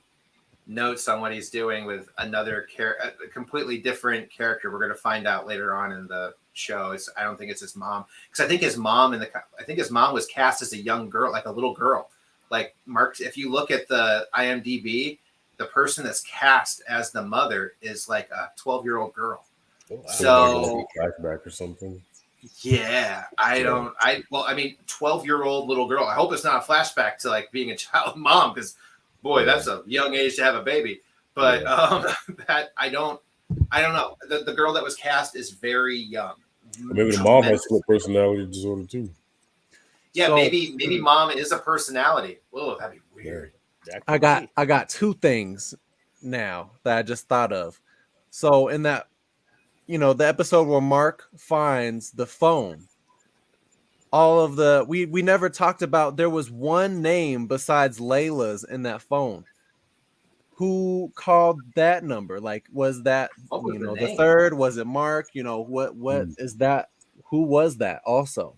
notes on what he's doing with another a completely different character. We're going to find out later on in the show. I don't think it's his mom, because I think his mom was cast as a young girl, like a little girl. Like Mark, if you look at the IMDb, the person that's cast as the mother is like a 12-year-old girl. Oh, wow. So flashback or something. Yeah, I mean, 12-year-old little girl. I hope it's not a flashback to like being a child mom, because boy, that's a young age to have a baby. But that I don't know. The girl that was cast is very young. Maybe the mom has split personality disorder too. Yeah, So, maybe mom is a personality. Whoa, that'd be weird. I got two things now that I just thought of. So in that, you know, the episode where Mark finds the phone, all of the we never talked about, there was one name besides Layla's in that phone. Who called that number? Like, was that, you know, the third? Was it Mark? You know, what is that? Who was that also?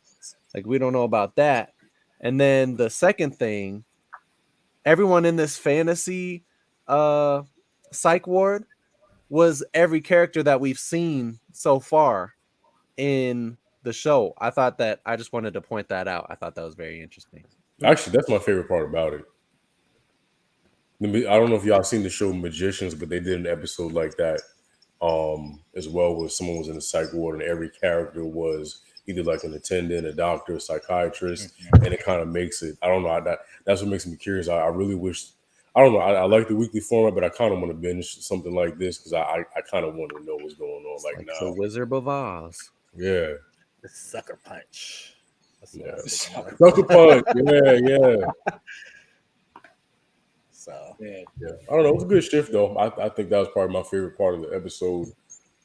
Like, we don't know about that. And then the second thing, everyone in this fantasy psych ward was every character that we've seen so far in the show. I just wanted to point that out. I thought that was very interesting. Actually, that's my favorite part about it. I don't know if y'all seen the show Magicians, but they did an episode like that as well, where someone was in a psych ward and every character was either like an attendant, a doctor, a psychiatrist, and it kind of makes it, I don't know, that's what makes me curious. I really wish, I don't know, I like the weekly format, but I kind of want to binge something like this because I kind of want to know what's going on like now. The Wizard of Oz. Yeah. The sucker punch. Sucker punch. Yeah. So yeah. I don't know. It was a good shift though. I think that was probably my favorite part of the episode.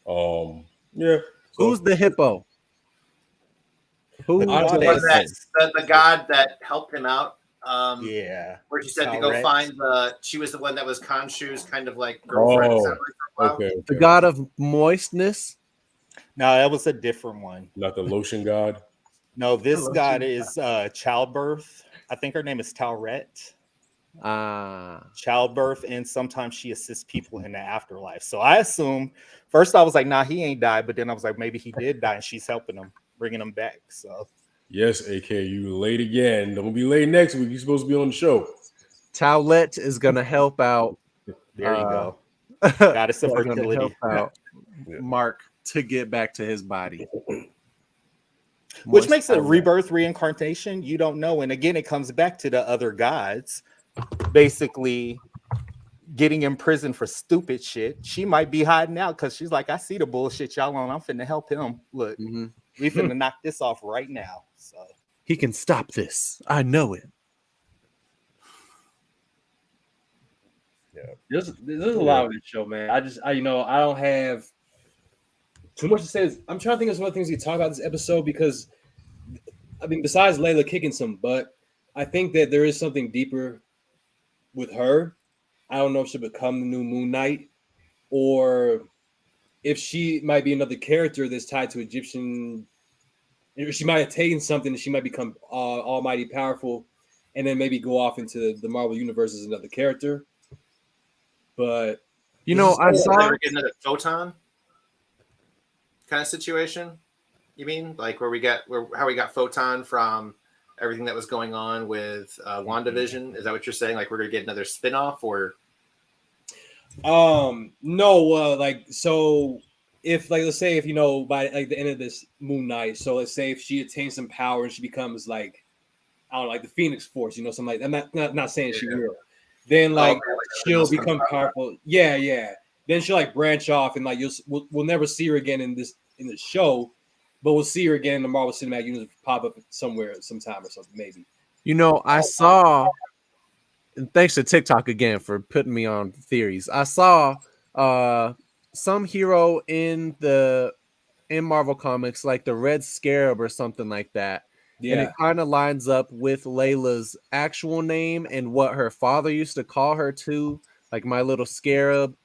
Yeah. So, who's the hippo? Who? The god that helped him out. Where she said to go find she was the one that was Khonshu's kind of like girlfriend. Okay. The god of moistness. No, that was a different one. Not the lotion god. No, this god is childbirth. I think her name is Taurette. Childbirth, and sometimes she assists people in the afterlife. So I assumed first I was like, nah, he ain't died, but then I was like, maybe he did die and she's helping him, bringing him back. So yes, AK, you late again. Don't be late next week. You're supposed to be on the show. Towlette is gonna help out. There you go. Goddess of fertility. Help out Mark to get back to his body. Which makes it a rebirth, reincarnation. You don't know. And again, it comes back to the other gods basically getting in prison for stupid shit. She might be hiding out because she's like, I see the bullshit y'all on. I'm finna help him. Look, we finna knock this off right now. So he can stop this. I know it. Yeah. There's a lot of this show, man. I don't have too much to say. I'm trying to think of some other things you talk about this episode, because I mean, besides Layla kicking some butt, I think that there is something deeper with her. I don't know if she'll become the new Moon Knight, or if she might be another character that's tied to Egyptian. She might have taken something and she might become almighty powerful, and then maybe go off into the Marvel universe as another character. But I saw get another photon kind of situation. You mean like how we got photon from everything that was going on with WandaVision? Is that what you're saying? Like we're gonna get another spinoff, or? No. So if let's say if by like the end of this Moon Knight, so let's say if she attains some power and she becomes like I don't know, like the Phoenix Force, you know, something like that. I'm not saying she will. Then like she'll become powerful. Yeah. Then she'll like branch off and like we'll never see her again in the show, but we'll see her again in the Marvel Cinematic Universe, pop up somewhere sometime or something maybe. You know, I saw, and thanks to TikTok again for putting me on theories. I saw some hero in Marvel Comics, like the Red Scarab or something like that. Yeah. And it kind of lines up with Layla's actual name and what her father used to call her too, like my little scarab.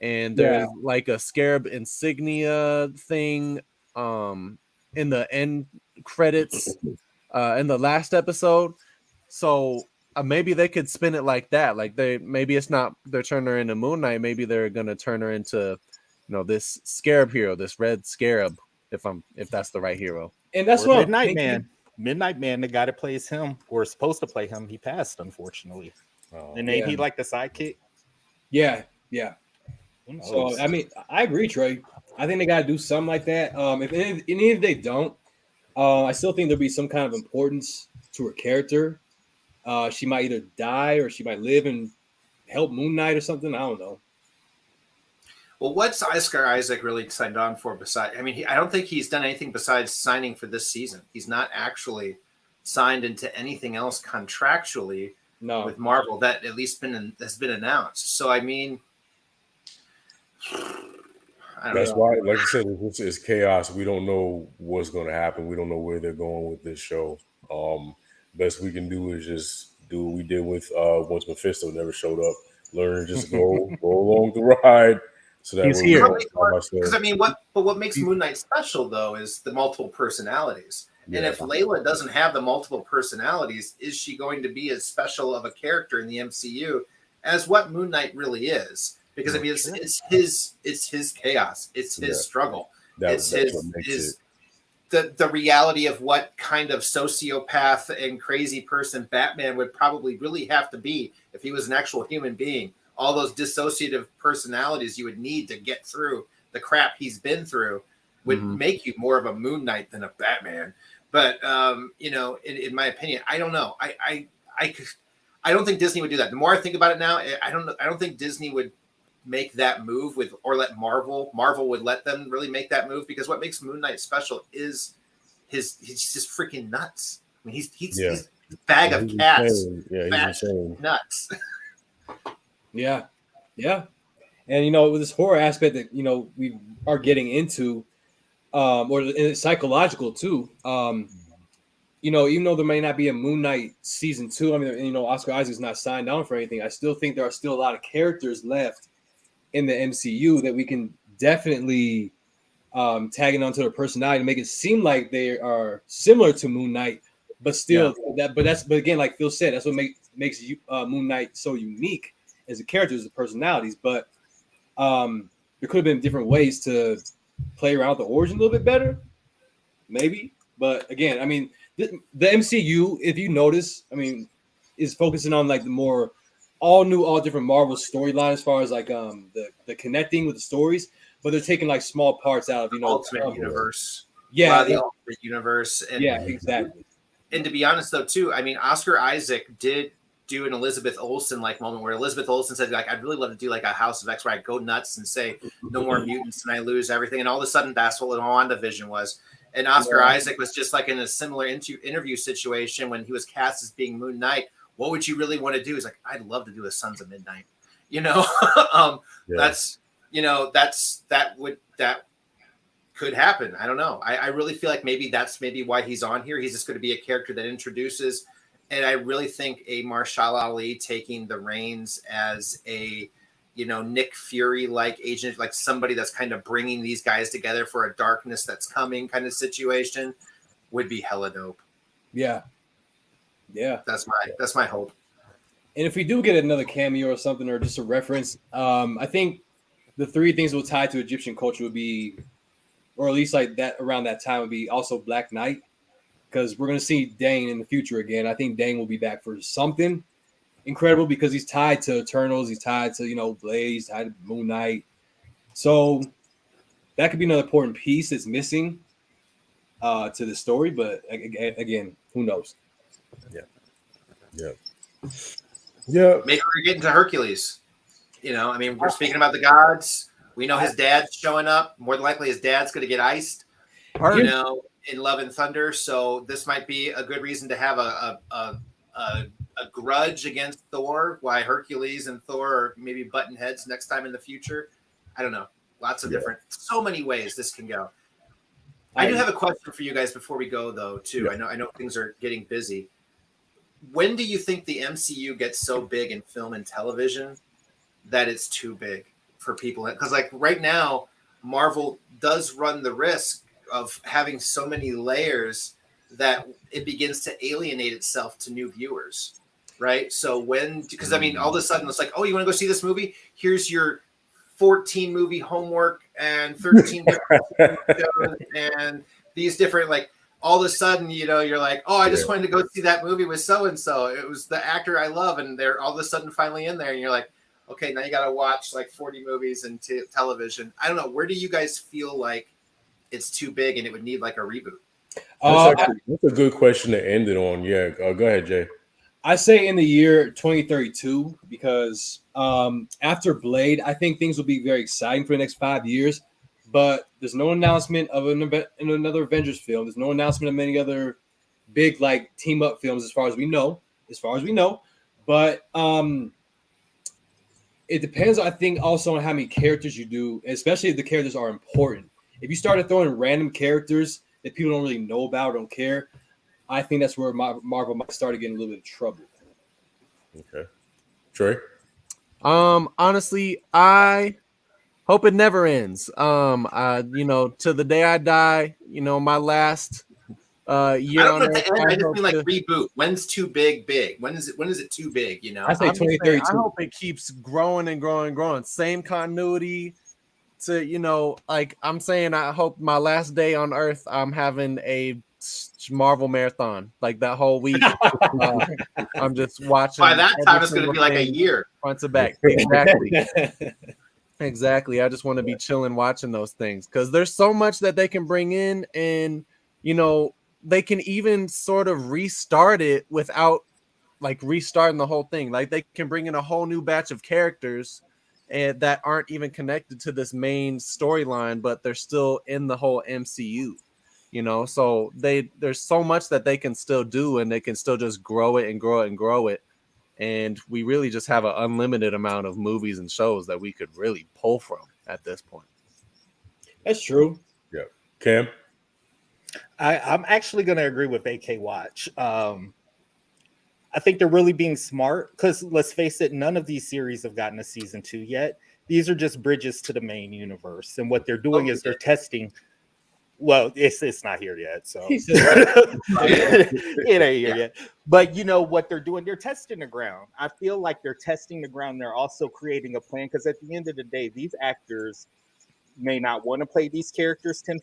And there's like a scarab insignia thing in the end credits in the last episode. So maybe they could spin it like that. Like maybe it's not they're turning her into Moon Knight. Maybe they're gonna turn her into, this scarab hero, this red scarab, if that's the right hero. And that's Or what Midnight Man. Midnight Man, the guy that plays him, or is supposed to play him, he passed, unfortunately. And ain't he like the sidekick? Yeah. So I mean, I agree, Trey. I think they got to do something like that. If they don't, I still think there'll be some kind of importance to her character. She might either die or she might live and help Moon Knight or something. I don't know. Well, what's Oscar Isaac really signed on for? I don't think he's done anything besides signing for this season. He's not actually signed into anything else contractually with Marvel that at least has been announced. So I mean, that's why, like I said, it's chaos. We don't know what's going to happen. We don't know where they're going with this show. Best we can do is just do what we did with once Mephisto never showed up. Learn, just go along the ride. So that he's here. Because I mean, what makes Moon Knight special though is the multiple personalities. Yeah. And if Layla doesn't have the multiple personalities, is she going to be as special of a character in the MCU as what Moon Knight really is? Because I mean, it's his chaos, it's his struggle, it's the reality of what kind of sociopath and crazy person Batman would probably really have to be if he was an actual human being. All those dissociative personalities you would need to get through the crap he's been through would make you more of a Moon Knight than a Batman. But in my opinion, I don't know. I don't think Disney would do that. The more I think about it now, I don't think Disney would make that move or let Marvel would let them really make that move, because what makes Moon Knight special is he's just freaking nuts. I mean, he's a bag of cats. He's nuts. Yeah. And with this horror aspect that we are getting into, or it's psychological too. Even though there may not be a Moon Knight season 2, I mean, Oscar Isaac's not signed on for anything. I still think there are still a lot of characters left in the MCU that we can definitely tag in onto their personality and make it seem like they are similar to Moon Knight, but still but again, like Phil said, that's what makes Moon Knight so unique as a character, as the personalities. But there could have been different ways to play around with the origin a little bit better, maybe. But again, I mean, the MCU, if you notice, I mean, is focusing on like the more all different Marvel storylines as far as like the connecting with the stories, but they're taking like small parts out of Ultimate Universe. The Ultimate Universe. And, exactly. And to be honest though, too, I mean, Oscar Isaac did do an Elizabeth Olsen like moment where Elizabeth Olsen said, like, I'd really love to do like a House of X where I go nuts and say no more mutants and I lose everything. And all of a sudden that's what WandaVision was. And Oscar Isaac was just like in a similar interview situation when he was cast as being Moon Knight. What would you really want to do? He's like, I'd love to do a Sons of Midnight. That could happen. I don't know. I really feel like that's why he's on here. He's just going to be a character that introduces. And I really think a Marshall Ali taking the reins as a, Nick Fury like agent, like somebody that's kind of bringing these guys together for a darkness that's coming kind of situation would be hella dope. Yeah. That's my hope. And if we do get another cameo or something, or just a reference, I think the 3 things we'll tie to Egyptian culture would be, or at least like that around that time, would be also Black Knight, because we're going to see Dane in the future again. I think Dane will be back for something incredible because he's tied to Eternals. He's tied to, Blade. He's tied to Moon Knight. So that could be another important piece that's missing to the story. But again, who knows? Yeah. Maybe we're getting to Hercules. You know, I mean, we're speaking about the gods. We know his dad's showing up. More than likely, his dad's going to get iced. You know, in Love and Thunder. So this might be a good reason to have a grudge against Thor. Why Hercules and Thor are maybe button heads next time in the future. I don't know. Lots of different, so many ways this can go. I do have a question for you guys before we go, though. Too. I know things are getting busy. When do you think the MCU gets so big in film and television that it's too big for people? Because like right now, Marvel does run the risk of having so many layers that it begins to alienate itself to new viewers, right? So because I mean, all of a sudden it's like, oh, you want to go see this movie? Here's your 14 movie homework and 13 different shows and these different, like, all of a sudden, you know, you're like, oh, I just wanted to go see that movie with so-and-so. It was the actor I love. And they're all of a sudden finally in there. And you're like, okay, now you got to watch like 40 movies and television. I don't know. Where do you guys feel like it's too big and it would need like a reboot? That's a good question to end it on. Yeah. Go ahead, Jay. I say in the year 2032 because after Blade, I think things will be very exciting for the next 5 years. But there's no announcement of another Avengers film. There's no announcement of any other big like team up films as far as we know. But it depends, I think, also on how many characters you do, especially if the characters are important. If you started throwing random characters that people don't really know about or don't care, I think that's where Marvel might start getting a little bit of trouble. Okay. Trey? Honestly, I hope it never ends. You know, to the day I die, you know, my last year I don't on know. Earth, I just mean like reboot. When's too big? When is it too big? You know, I say 2032. I hope it keeps growing and growing and growing. Same continuity to, you know, like I'm saying, I hope my last day on Earth, I'm having a Marvel marathon like that whole week. I'm just watching. By that time, it's going to be like a year. Front to back. Exactly. Exactly. I just want to be chilling watching those things because there's so much that they can bring in, and you know, they can even sort of restart it without like restarting the whole thing. Like they can bring in a whole new batch of characters and that aren't even connected to this main storyline, but they're still in the whole MCU. You know, so there's so much that they can still do, and they can still just grow it and grow it and grow it. And we really just have an unlimited amount of movies and shows that we could really pull from at this point. That's true. Yeah. Cam? I'm actually going to agree with AK Watch. I think they're really being smart because let's face it, none of these series have gotten a season 2 yet. These are just bridges to the main universe. And what they're doing is they're testing. Well, it's not here yet, so it ain't here yet. But you know what they're doing? They're testing the ground. I feel like they're testing the ground. They're also creating a plan because at the end of the day, these actors may not want to play these characters 10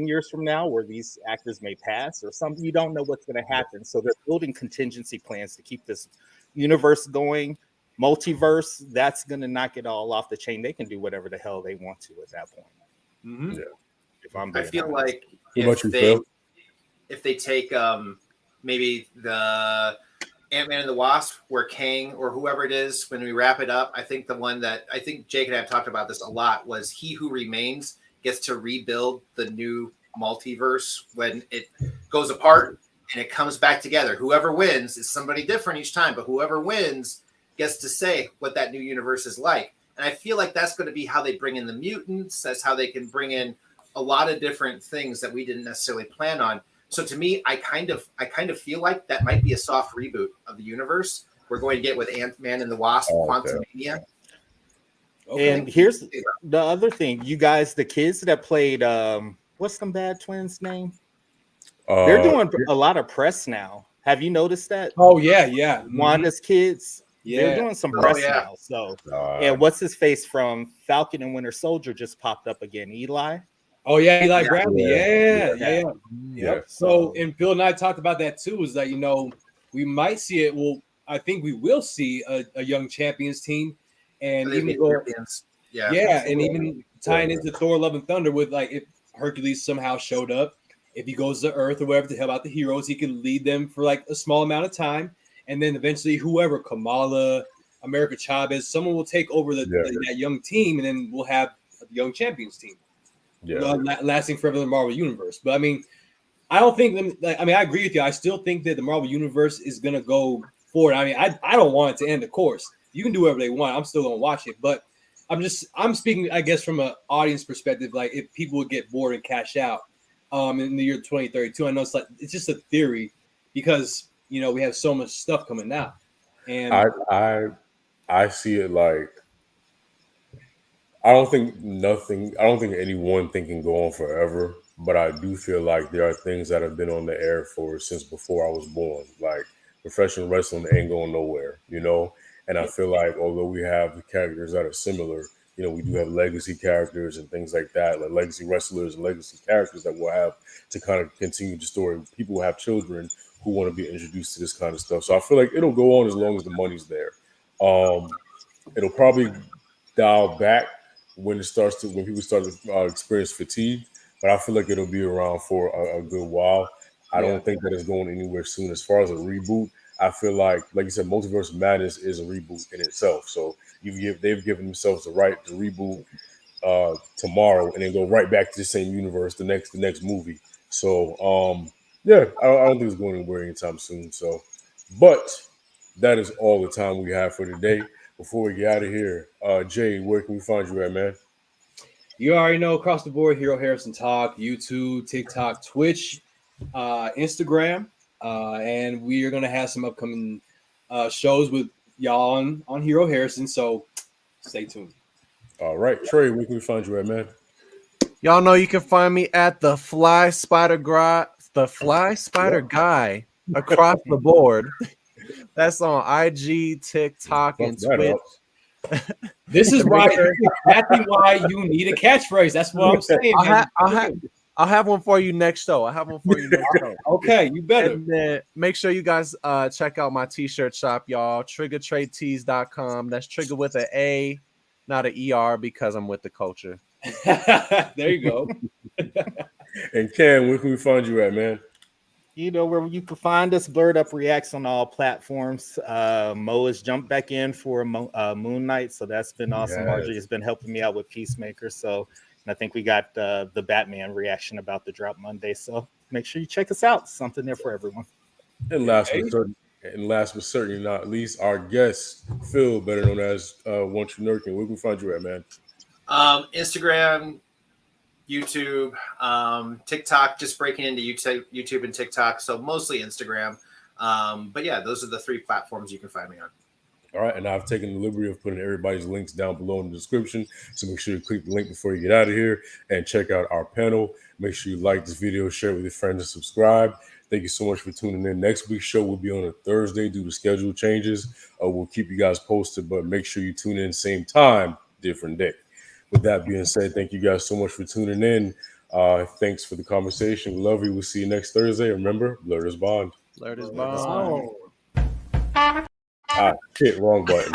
years from now, where these actors may pass or something. You don't know what's going to happen. So they're building contingency plans to keep this universe going. Multiverse, that's going to knock it all off the chain. They can do whatever the hell they want to at that point. Mm-hmm. Yeah. I feel like if they take maybe the Ant-Man and the Wasp, where Kang or whoever it is, when we wrap it up, I think the one that I think Jake and I have talked about this a lot was He Who Remains gets to rebuild the new multiverse when it goes apart and it comes back together. Whoever wins is somebody different each time, but whoever wins gets to say what that new universe is like. And I feel like that's going to be how they bring in the mutants. That's how they can bring in a lot of different things that we didn't necessarily plan on. So to me, I kind of feel like that might be a soft reboot of the universe. We're going to get with Ant-Man and the Wasp, Quantumania. Okay. And here's the other thing. You guys, the kids that played, what's them bad twins' name? They're doing a lot of press now. Have you noticed that? Oh, yeah. Wanda's kids. Yeah. They're doing some press now. So, and what's his face from Falcon and Winter Soldier just popped up again? Eli? Oh, yeah, Eli Bradley. Yeah. Yeah. So, and Bill and I talked about that too, is that, you know, we might see it. Well, I think we will see a young champions team. And even and even tying into Thor Love and Thunder with like if Hercules somehow showed up, if he goes to Earth or whatever to help out the heroes, he can lead them for like a small amount of time, and then eventually whoever, Kamala, America Chavez, someone will take over that young team, and then we'll have a young champions team, lasting forever in the Marvel universe. But I mean, I don't think I agree with you. I still think that the Marvel universe is gonna go forward. I mean, I don't want it to end, of course. You can do whatever they want. I'm still gonna watch it, but I'm speaking, I guess, from an audience perspective. Like, if people would get bored and cash out in the year 2032, I know it's just a theory because we have so much stuff coming out, and I see it like I don't think any one thing can go on forever, but I do feel like there are things that have been on the air since before I was born. Like, professional wrestling ain't going nowhere, And I feel like although we have characters that are similar, we do have legacy characters and things like that, like legacy wrestlers and legacy characters that we'll have to kind of continue the story. People will have children who want to be introduced to this kind of stuff. So I feel like it'll go on as long as the money's there. It'll probably dial back when people start to experience fatigue, but I feel like it'll be around for a good while. I don't think that it's going anywhere soon. As far as a reboot, I feel like you said, Multiverse of Madness is a reboot in itself. So they've given themselves the right to reboot tomorrow and then go right back to the same universe the next movie. So I don't think it's going anywhere anytime soon. So, but that is all the time we have for today. Before we get out of here, Jay, where can we find you at, man? You already know, across the board, Hero Harrison Talk, YouTube, TikTok, Twitch, Instagram, and we are going to have some upcoming shows with y'all on Hero Harrison, so stay tuned. All right, Trey, where can we find you at, man? Y'all know you can find me at the Fly Spider Guy across the board. That's on IG, TikTok, and Twitch. This is exactly why you need a catchphrase. That's what I'm saying. I'll have one for you next show. Okay, you better. And then make sure you guys check out my t-shirt shop, y'all. TriggerTradeTees.com. That's Trigger with an A, not an ER, because I'm with the culture. There you go. And Cam, where can we find you at, man? Where you can find us, BlerdUp Reacts on all platforms. Mo has jumped back in for Moon Knight, so that's been awesome. Marjorie has been helping me out with Peacemaker, and I think we got the Batman reaction about the drop Monday. So make sure you check us out. Something there for everyone. And last but certainly not least, our guest, Phil, better known as One True NerdKing. Where can we find you at, man? Instagram, YouTube, TikTok, just breaking into YouTube and TikTok. So mostly Instagram. But yeah, those are the three platforms you can find me on. All right. And I've taken the liberty of putting everybody's links down below in the description. So make sure you click the link before you get out of here and check out our panel. Make sure you like this video, share it with your friends, and subscribe. Thank you so much for tuning in. Next week's show will be on a Thursday due to schedule changes. We'll keep you guys posted, but make sure you tune in same time, different day. With that being said, thank you guys so much for tuning in. Thanks for the conversation. We love you. We'll see you next Thursday. Remember, Blerd is Bond. Blerd is Bond. Shit, wrong button.